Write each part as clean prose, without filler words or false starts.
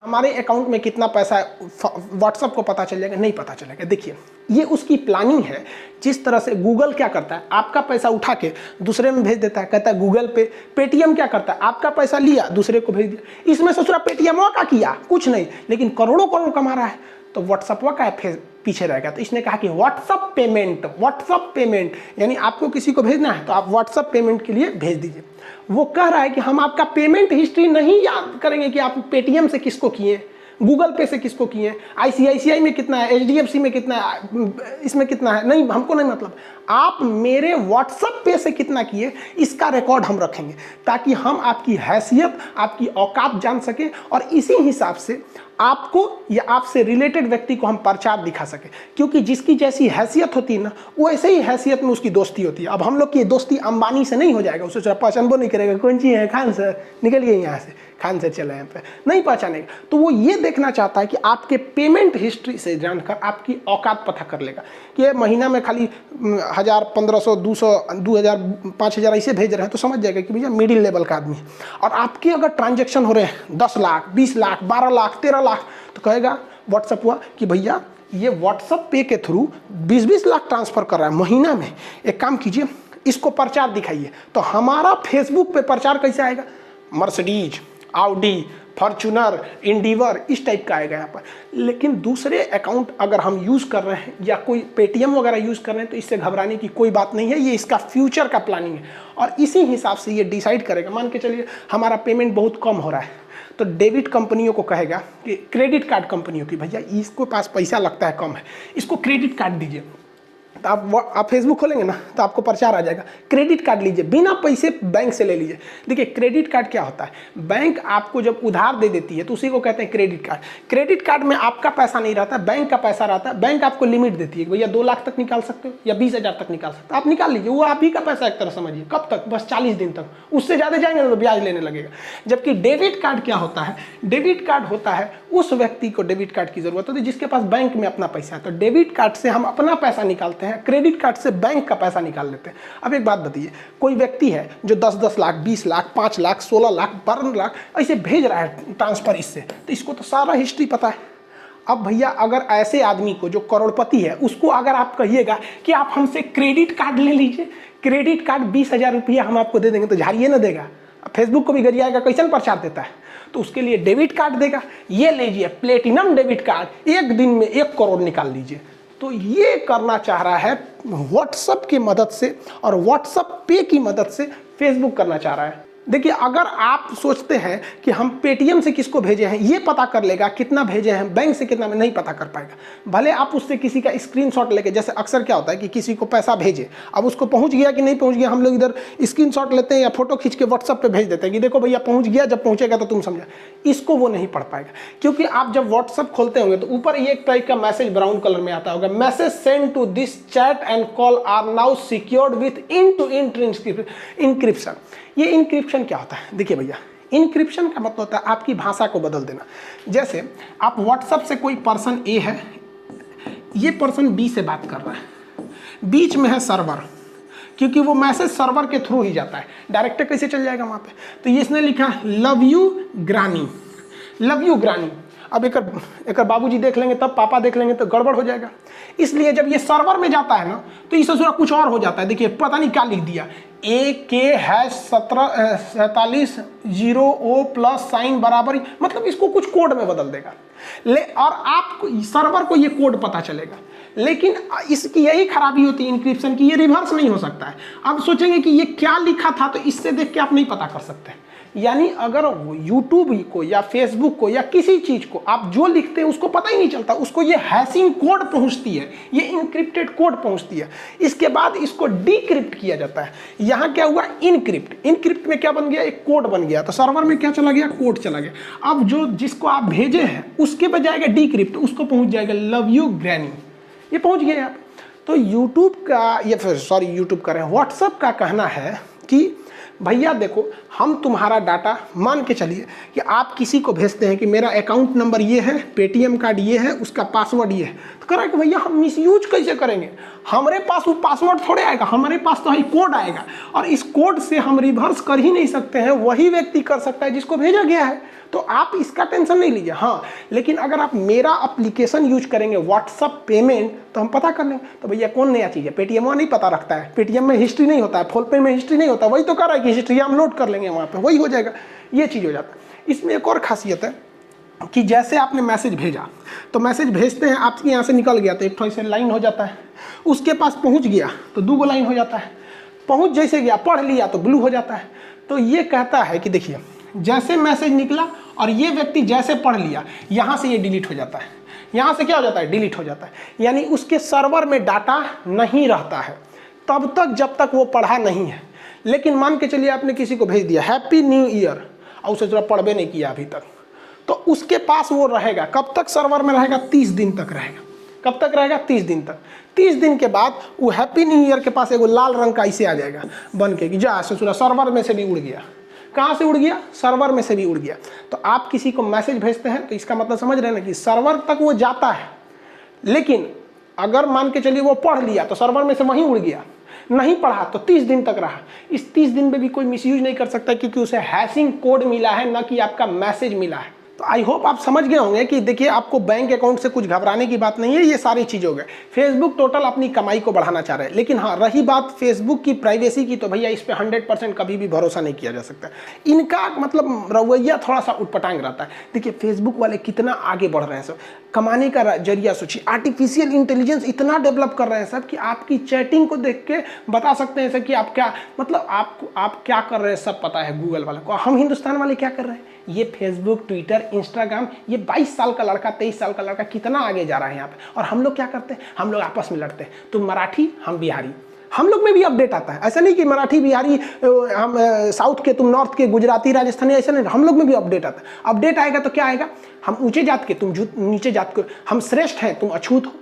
हमारे अकाउंट में कितना पैसा है व्हाट्सएप को पता चल जाएगा? नहीं पता चलेगा। देखिए ये उसकी प्लानिंग है। जिस तरह से गूगल क्या करता है, आपका पैसा उठा के दूसरे में भेज देता है, कहता है गूगल पे। पेटीएम क्या करता है, आपका पैसा लिया दूसरे को भेज दिया। इसमें ससुरा पेटीएम का किया कुछ नहीं, लेकिन करोड़ों करोड़ कमा रहा है। तो व्हाट्सएप का पीछे रहेगा। तो इसने कहा कि व्हाट्सएप पेमेंट यानी आपको किसी को भेजना है तो आप व्हाट्सएप पेमेंट के लिए भेज दीजिए। वो कह रहा है कि हम आपका पेमेंट हिस्ट्री नहीं याद करेंगे कि आप पेटीएम से किसको किए, गूगल पे से किसको किए, आईसीआईसीआई में कितना है, एचडीएफसी में कितना है, इसमें कितना है, नहीं हमको नहीं मतलब। आप मेरे व्हाट्सएप पे से कितना किए इसका रिकॉर्ड हम रखेंगे, ताकि हम आपकी हैसियत, आपकी औकात जान सकें और इसी हिसाब से आपको या आपसे रिलेटेड व्यक्ति को हम प्रचार दिखा सके। क्योंकि जिसकी जैसी हैसियत होती है ना, वैसे ही हैसियत में उसकी दोस्ती होती है। अब हम लोग की दोस्ती अंबानी से नहीं हो जाएगा, उसे पहचानबो नहीं करेगा, कौन ची है खान सर, निकलिए यहाँ से, खान सर चले यहाँ पे, नहीं पहचानेगा। तो वो ये देखना चाहता है कि आपके पेमेंट हिस्ट्री से जानकर आपकी औकात पता कर लेगा कि ये महीना में खाली 1000, 1500, 200, 2000, 5000 ऐसे भेज रहे हैं, तो समझ जाएगा कि भैया मिडिल लेवल का आदमी है। और आपके अगर ट्रांजेक्शन हो रहे हैं 10 लाख, 20 लाख, 12 लाख, 13 लाख, तो कहेगा व्हाट्सएप हुआ कि भैया ये व्हाट्सएप पे के थ्रू 20-20 लाख ट्रांसफर कर रहा है महीना में, एक काम कीजिए इसको प्रचार दिखाइए। तो हमारा फेसबुक पे प्रचार कैसे आएगा? मर्सिडीज, ऑडी, फॉर्च्यूनर, इंडिवर, इस टाइप का आएगा यहाँ पर। लेकिन दूसरे अकाउंट अगर हम यूज़ कर रहे हैं या कोई पेटीएम वगैरह यूज़ कर रहे हैं तो इससे घबराने की कोई बात नहीं है। ये इसका फ्यूचर का प्लानिंग है और इसी हिसाब से ये डिसाइड करेगा। मान के चलिए हमारा पेमेंट बहुत कम हो रहा है तो डेबिट कंपनियों को कहेगा कि क्रेडिट कार्ड कंपनियों की, भैया इसको पास पैसा लगता है कम है, इसको क्रेडिट कार्ड दीजिए। तो आप फेसबुक खोलेंगे ना तो आपको प्रचार आ जाएगा, क्रेडिट कार्ड लीजिए, बिना पैसे बैंक से ले लीजिए। देखिए क्रेडिट कार्ड क्या होता है, बैंक आपको जब उधार दे देती है तो उसी को कहते हैं क्रेडिट कार्ड। क्रेडिट कार्ड में आपका पैसा नहीं रहता, बैंक का पैसा रहता है। बैंक आपको लिमिट देती है, भैया 2 लाख तक निकाल सकते हो या 20,000 तक निकाल सकते हो, आप निकाल लीजिए। वो आप ही का पैसा एक तरह समझिए। कब तक? बस 40 दिन तक, उससे ज़्यादा जाएंगे तो ब्याज लेने लगेगा। जबकि डेबिट कार्ड क्या होता है, डेबिट कार्ड होता है उस व्यक्ति को डेबिट कार्ड की जरूरत होती है जिसके पास बैंक में अपना पैसा है। तो डेबिट कार्ड से हम अपना पैसा निकालते हैं, क्रेडिट कार्ड से बैंक का पैसा निकाल लेते हैं। अब एक बात बताइए, कोई व्यक्ति है जो 10-10 लाख, 20 लाख, 5 लाख, 16 लाख, 12 लाख ऐसे भेज रहा है ट्रांसफर इससे, तो इसको तो सारा हिस्ट्री पता है। अब भैया अगर ऐसे आदमी को जो करोड़पति है उसको अगर आप कहिएगा कि आप हमसे क्रेडिट कार्ड ले लीजिए, क्रेडिट कार्ड 20,000 रुपया हम आपको दे देंगे, तो झाड़िए ना देगा। फेसबुक को भी गरियाएगा, कैसे प्रचार देता है। तो उसके लिए डेबिट कार्ड देगा, ये लीजिए प्लेटिनम डेबिट कार्ड, एक दिन में 1 करोड़ निकाल लीजिए। तो ये करना चाह रहा है व्हाट्सएप की मदद से और व्हाट्सएप पे की मदद से फेसबुक करना चाह रहा है। देखिए अगर आप सोचते हैं कि हम पेटीएम से किसको भेजे हैं ये पता कर लेगा, कितना भेजे हैं, बैंक से कितना नहीं पता कर पाएगा। भले आप उससे किसी का स्क्रीनशॉट लेके, जैसे अक्सर क्या होता है कि किसी को पैसा भेजे, अब उसको पहुंच गया कि नहीं पहुंच गया, हम लोग इधर स्क्रीनशॉट लेते हैं या फोटो खींच के व्हाट्सएप पे भेज देते हैं कि देखो भैया पहुंच गया, जब पहुंचेगा तो तुम समझा। इसको वो नहीं पढ़ पाएगा, क्योंकि आप जब व्हाट्सएप खोलते होंगे तो ऊपर ये एक टाइप का मैसेज ब्राउन कलर में आता होगा, message send to this chat and call are now secured with end-to-end encryption. ये इंक्रिप्शन क्या होता है? देखिए भैया इंक्रिप्शन का मतलब होता है आपकी भाषा को बदल देना। जैसे आप व्हाट्सएप से कोई पर्सन ए है, ये पर्सन बी से बात कर रहा है, बीच में है सर्वर, क्योंकि वो मैसेज सर्वर के थ्रू ही जाता है, डायरेक्ट कैसे चल जाएगा वहाँ पे। तो ये इसने लिखा love you granny, love you granny. अब एक बाबूजी देख लेंगे तब पापा देख लेंगे तो गड़बड़ हो जाएगा। इसलिए जब ये सर्वर में जाता है ना तो इससे थोड़ा कुछ और हो जाता है। देखिए पता नहीं क्या लिख दिया, AK#47 प्लस साइन बराबर, मतलब इसको कुछ कोड में बदल देगा और आपको सर्वर को ये कोड पता चलेगा। लेकिन इसकी यही खराबी होती है इंक्रिप्शन की, ये रिवर्स नहीं हो सकता है। आप सोचेंगे कि ये क्या लिखा था तो इससे देख के आप नहीं पता कर सकते। यानी अगर यूट्यूब को या फेसबुक को या किसी चीज को आप जो लिखते हैं उसको पता ही नहीं चलता, उसको ये हैशिंग कोड पहुंचती है, ये इंक्रिप्टेड कोड पहुंचती है। इसके बाद इसको डिक्रिप्ट किया जाता है। यहाँ क्या हुआ, इनक्रिप्ट। इनक्रिप्ट में क्या बन गया, एक कोड बन गया। तो सर्वर में क्या चला गया, कोड चला गया। अब जो जिसको आप भेजे हैं उसके बजाएगा डिक्रिप्ट, उसको पहुंच जाएगा लव यू ग्रैनी, ये पहुंच गया आप। तो यूट्यूब का ये यूट्यूब का व्हाट्सएप का कहना है कि भैया देखो हम तुम्हारा डाटा, मान के चलिए कि आप किसी को भेजते हैं कि मेरा अकाउंट नंबर ये है, पेटीएम कार्ड ये है, उसका पासवर्ड ये है, तो कह रहा है कि भैया हम मिसयूज कैसे करेंगे, हमारे पास वो पासवर्ड थोड़े आएगा, हमारे पास तो ही कोड आएगा और इस कोड से हम रिवर्स कर ही नहीं सकते हैं, वही व्यक्ति कर सकता है जिसको भेजा गया है। तो आप इसका टेंशन नहीं लीजिए। हाँ, लेकिन अगर आप मेरा एप्लीकेशन यूज करेंगे व्हाट्सअप पेमेंट, तो हम पता कर लेंगे। तो भैया कौन नया चीज़ है, पेटीएम नहीं पता रखता है, पेटीएम में हिस्ट्री नहीं होता है, फोनपे में हिस्ट्री नहीं होता, वही तो कर रहा है कि हिस्ट्री हम लोड कर लेंगे वहाँ पर, वही हो जाएगा, ये चीज़ हो जाता है। इसमें एक और खासियत है कि जैसे आपने मैसेज भेजा, तो मैसेज भेजते हैं आपके यहाँ से निकल गया तो एक थोड़ी सी लाइन हो जाता है, उसके पास पहुँच गया तो 2 लाइन हो जाता है, पहुँच जैसे गया पढ़ लिया तो ब्लू हो जाता है। तो ये कहता है कि देखिए जैसे मैसेज निकला और ये व्यक्ति जैसे पढ़ लिया, यहाँ से ये डिलीट हो जाता है, यहाँ से क्या हो जाता है, डिलीट हो जाता है। यानी उसके सर्वर में डाटा नहीं रहता है तब तक जब तक वो पढ़ा नहीं है। लेकिन मान के चलिए आपने किसी को भेज दिया हैप्पी न्यू ईयर और उसे जरा पढ़वे नहीं किया अभी तक, तो उसके पास वो रहेगा, कब तक सर्वर में रहेगा, 30 दिन तक रहेगा। कब तक रहेगा, 30 दिन तक। 30 दिन के बाद वो हैप्पी न्यू ईयर के पास एगो लाल रंग का ऐसे आ जाएगा बन के कि जा ससुरा सर्वर में से भी उड़ गया। कहाँ से उड़ गया, सर्वर में से भी उड़ गया। तो आप किसी को मैसेज भेजते हैं तो इसका मतलब समझ रहे हैं ना कि सर्वर तक वो जाता है, लेकिन अगर मान के चलिए वो पढ़ लिया तो सर्वर में से वहीं उड़ गया, नहीं पढ़ा तो 30 दिन तक रहा। इस 30 दिन में भी कोई मिसयूज नहीं कर सकता क्योंकि उसे हैशिंग कोड मिला है, ना कि आपका मैसेज मिला है। तो आई होप आप समझ गए होंगे कि देखिए आपको बैंक अकाउंट से कुछ घबराने की बात नहीं है, ये सारी चीज़ हो गए। फेसबुक टोटल अपनी कमाई को बढ़ाना चाह रहे हैं, लेकिन हाँ रही बात फेसबुक की प्राइवेसी की, तो भैया इस पे 100% कभी भी भरोसा नहीं किया जा सकता। इनका मतलब रवैया थोड़ा सा उटपटांग रहता है। देखिए फेसबुक वाले कितना आगे बढ़ रहे हैं सब, कमाने का जरिया सोचिए, आर्टिफिशियल इंटेलिजेंस इतना डेवलप कर रहे हैं सब कि आपकी चैटिंग को देख के बता सकते हैं सब कि आप क्या मतलब आप क्या कर रहे हैं सब पता है गूगल वाले को। हम हिंदुस्तान वाले क्या कर रहे हैं, ये फेसबुक, ट्विटर, इंस्टाग्राम, ये 22 साल का लड़का, 23 साल का लड़का कितना आगे जा रहा है यहाँ पे। और हम लोग क्या करते हैं, हम लोग आपस में लड़ते हैं, तुम मराठी हम बिहारी। हम लोग में भी अपडेट आता है, ऐसा नहीं कि मराठी बिहारी हम साउथ के तुम नॉर्थ के, गुजराती राजस्थानी, ऐसा नहीं, हम लोग में भी अपडेट आता है। अपडेट आएगा तो क्या आएगा, हम ऊंचे जात के तुम नीचे जात के, हम श्रेष्ठ हैं तुम अछूत हो।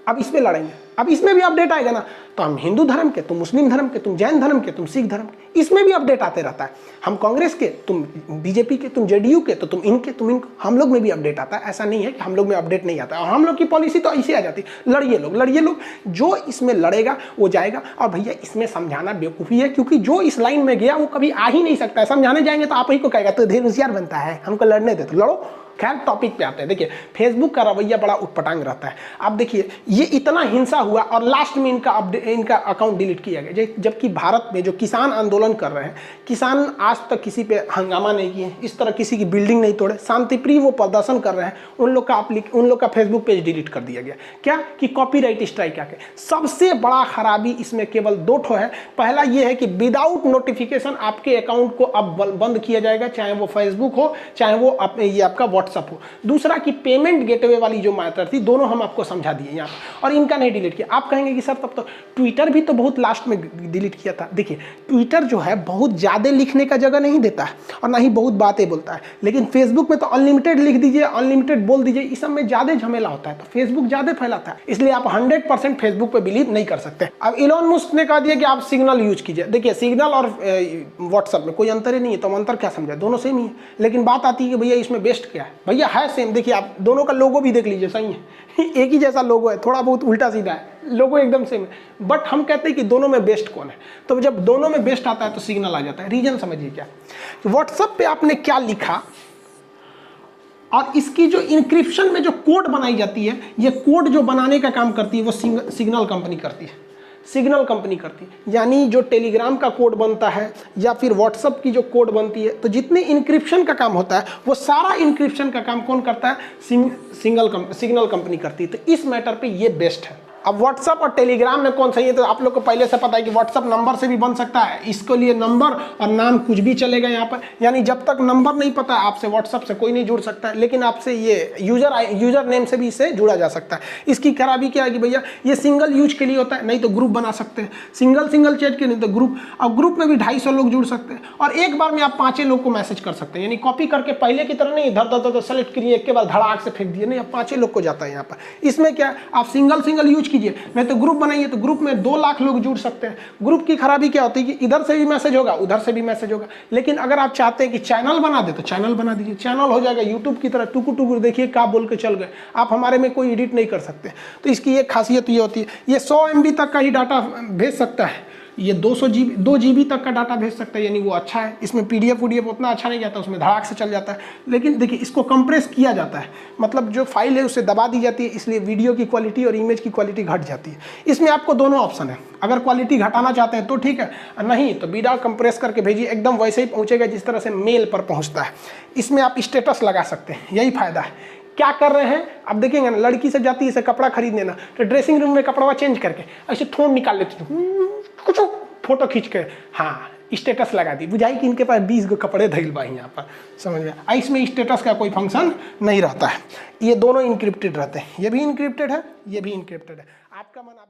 अब इसमें लड़ेंगे, अब इसमें भी अपडेट आएगा ना, तो हम हिंदू धर्म के तुम मुस्लिम धर्म के, तुम जैन धर्म के तुम सिख धर्म के, इसमें भी अपडेट आते रहता है। हम कांग्रेस के तुम बीजेपी के, तुम जेडीयू के तो तुम इनके तुम इनको, हम लोग में भी अपडेट आता है। ऐसा नहीं है कि हम लोग में अपडेट नहीं आता है। और हम लोग की पॉलिसी तो ऐसे आ जाती है, लड़िए लोग, जो इसमें लड़ेगा वो जाएगा। और भैया इसमें समझाना बेवकूफ़ी है, क्योंकि जो इस लाइन में गया वो कभी आ ही नहीं सकता है। समझाने जाएंगे तो आप ही को कहेगा तो ढेर होशियार बनता है, हमको लड़ने दे तो लड़ो। खैर टॉपिक पे आते हैं। देखिए फेसबुक का रवैया बड़ा उटपटांग रहता है। अब देखिए ये इतना हिंसा हुआ और लास्ट में इनका अकाउंट डिलीट किया गया, जबकि भारत में जो किसान आंदोलन कर रहे हैं, किसान आज तक किसी पे हंगामा नहीं किए, इस तरह किसी की बिल्डिंग नहीं तोड़े, शांतिप्रिय वो प्रदर्शन कर रहे हैं, उन लोग का फेसबुक पेज डिलीट कर दिया गया। क्या कि कॉपीराइट स्ट्राइक आके। सबसे बड़ा खराबी इसमें केवल 2 ठो है। पहला ये है कि विदाउट नोटिफिकेशन आपके अकाउंट को अब बंद किया जाएगा, चाहे वो फेसबुक हो चाहे वो ये आपका व्हाट्सअप हो। दूसरा कि पेमेंट गेटवे वाली जो मैटर थी, दोनों हम आपको समझा दिए यहाँ पर, और इनका नहीं डिलीट किया। आप कहेंगे कि सर तब तो ट्विटर भी तो बहुत लास्ट में डिलीट किया था। देखिए ट्विटर जो है बहुत ज़्यादा लिखने का जगह नहीं देता है और ना ही बहुत बातें बोलता है, लेकिन फेसबुक में तो अनलिमिटेड लिख दीजिए, अनलिमिटेड बोल दीजिए, इस सब में ज़्यादा झमेला होता है, तो फेसबुक ज़्यादा फैलाता है। इसलिए आप 100% फेसबुक पर बिलीव नहीं कर सकते। अब इलॉन मस्क ने कहा दिया कि आप सिग्नल यूज कीजिए। देखिए सिग्नल और व्हाट्सएप में कोई अंतर ही नहीं है, तो हम अंतर क्या समझे, दोनों सेम ही है। लेकिन बात आती है कि भैया इसमें बेस्ट क्या है, भैया है सेम। देखिए आप दोनों का लोगो भी देख लीजिए, सही है, एक ही जैसा लोगो है, थोड़ा बहुत उल्टा सीधा है, लोगो एकदम सेम है, बट हम कहते हैं कि दोनों में बेस्ट कौन है। तो जब दोनों में बेस्ट आता है तो सिग्नल आ जाता है। रीजन समझिए क्या, व्हाट्सएप पे आपने क्या लिखा और इसकी जो इंक्रिप्शन में जो कोड बनाई जाती है, ये कोड जो बनाने का काम करती है वो सिग्नल कंपनी करती है। सिग्नल कंपनी करती है, यानी जो टेलीग्राम का कोड बनता है या फिर व्हाट्सएप की जो कोड बनती है, तो जितने इंक्रिप्शन का काम होता है वो सारा इंक्रिप्शन का काम कौन करता है, सिग्नल कंपनी करती है। तो इस मैटर पे ये बेस्ट है। अब व्हाट्सएप और टेलीग्राम में कौन सही है, तो आप लोग को पहले से पता है कि व्हाट्सएप नंबर से भी बन सकता है, इसके लिए नंबर और नाम कुछ भी चलेगा यहाँ पर। यानी जब तक नंबर नहीं पता है आपसे, व्हाट्सएप से कोई नहीं जुड़ सकता है, लेकिन आपसे ये यूजर नेम से भी इससे जुड़ा जा सकता है। इसकी खराबी क्या है कि भैया ये सिंगल यूज के लिए होता है, नहीं तो ग्रुप बना सकते हैं, सिंगल चैट के, नहीं तो ग्रुप। अब ग्रुप में भी 250 लोग जुड़ सकते हैं और एक बार में आप 5 लोग को मैसेज कर सकते हैं। यानी कॉपी करके पहले की तरह नहीं इधर सेलेक्ट करिए एक के बाद धड़ाक से फेंक दिए, नहीं, अब 5 लोग को जाता है यहाँ पर। इसमें क्या आप सिंगल यूज कीजिए, नहीं तो ग्रुप बनाइए, तो ग्रुप में 2 लाख लोग जुड़ सकते हैं। ग्रुप की खराबी क्या होती है कि इधर से भी मैसेज होगा, उधर से भी मैसेज होगा। लेकिन अगर आप चाहते हैं कि चैनल बना दे तो चैनल बना दीजिए, चैनल हो जाएगा यूट्यूब की तरह, टुकु देखिए क्या बोल के चल गए, आप हमारे में कोई एडिट नहीं कर सकते। तो इसकी एक खासियत ये होती है, ये 100 MB तक का ही डाटा भेज सकता है, ये 2 GB तक का डाटा भेज सकता है, यानी वो अच्छा है। इसमें PDF उतना अच्छा नहीं जाता, उसमें धड़ाक से चल जाता है। लेकिन देखिए इसको कंप्रेस किया जाता है, मतलब जो फाइल है उसे दबा दी जाती है, इसलिए वीडियो की क्वालिटी और इमेज की क्वालिटी घट जाती है। इसमें आपको दोनों ऑप्शन है, अगर क्वालिटी घटाना चाहते हैं तो ठीक है, नहीं तो बिना कंप्रेस करके भेजिए, एकदम वैसे ही पहुँचेगा जिस तरह से मेल पर पहुँचता है। इसमें आप स्टेटस लगा सकते हैं, यही फायदा है। क्या कर रहे हैं अब देखेंगे ना, लड़की से जाती है इसे कपड़ा खरीदने ना, तो ड्रेसिंग रूम में कपड़ा चेंज करके ऐसे थोन निकाल लेती हूँ, कुछ फोटो खींच के, हाँ स्टेटस लगा दी, बुझाई कि इनके पास 20 गो कपड़े धैल बा यहाँ पर, समझ गया। इसमें स्टेटस का कोई फंक्शन नहीं रहता है। ये दोनों इनक्रिप्टेड रहते हैं, ये भी इनक्रिप्टेड है, ये भी इनक्रिप्टेड है। आपका मन आप